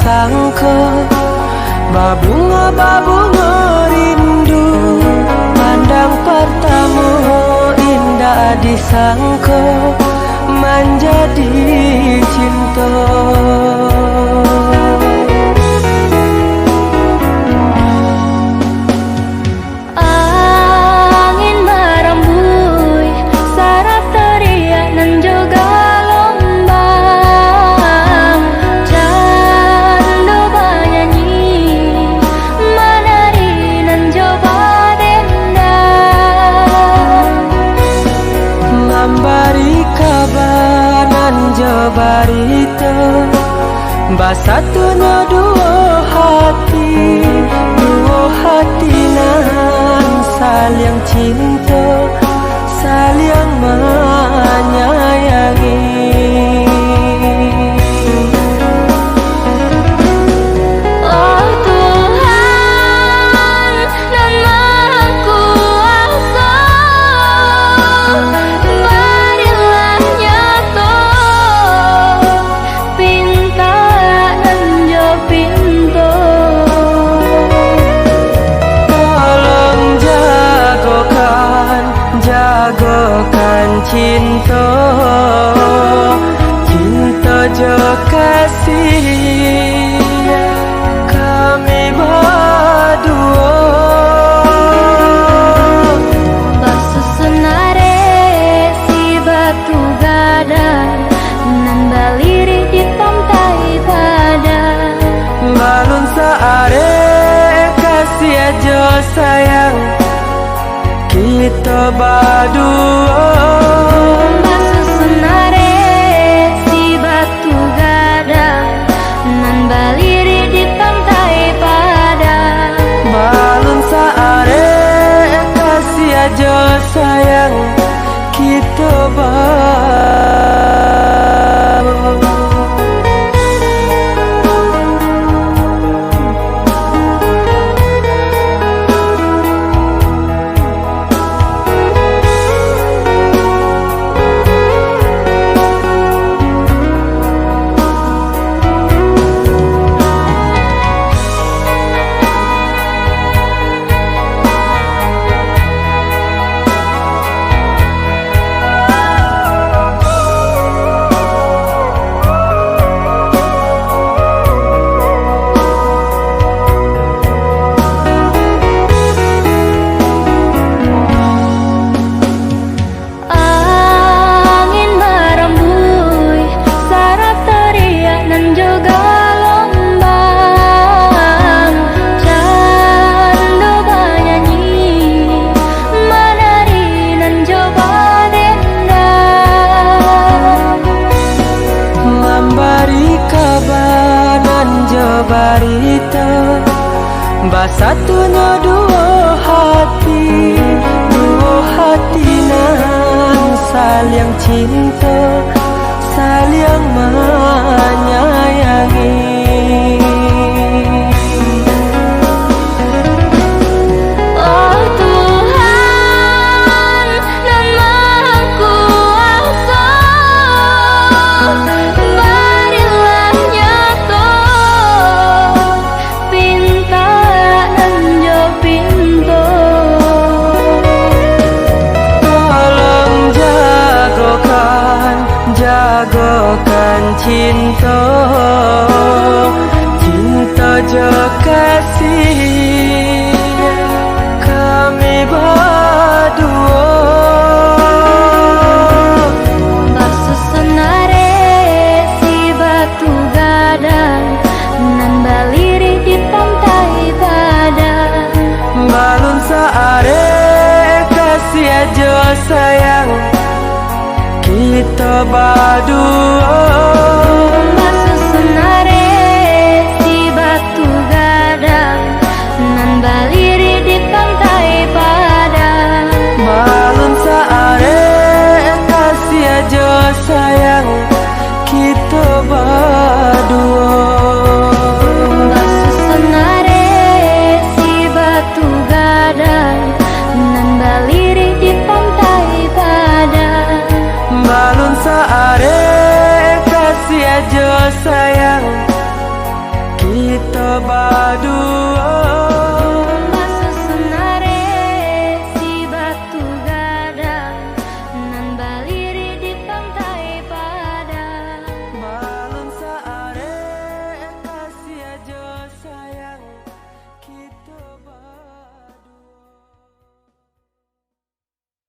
disangka, babunga rindu. Pandang pertama indah disangka, menjadi cinta. Barito basatu no dua hati nan saling cinta, saling menyayangi. Cinta, cinta jo kasih kami berdua. Basusunare si batu gadang nan baliri di pantai padang. Balun saare kasih aja sayang kita berdua. Sayang kita barita basatu no dua hati nan saling cinta, saling menyayangi. Jagokan cinta, cinta jo kasih kami berdua. Basusunare si batu gadang nan baliri di pantai padang. Balun saare kasih aja sayang kita berdua. Basusunare si batu gadang nan baliri di pantai padang. Balun saare kasih aja sayang kita berdua. Basusunare si batu gadang nan baliri di pantai padang. Balun saare kasih aja sayang kita berdua.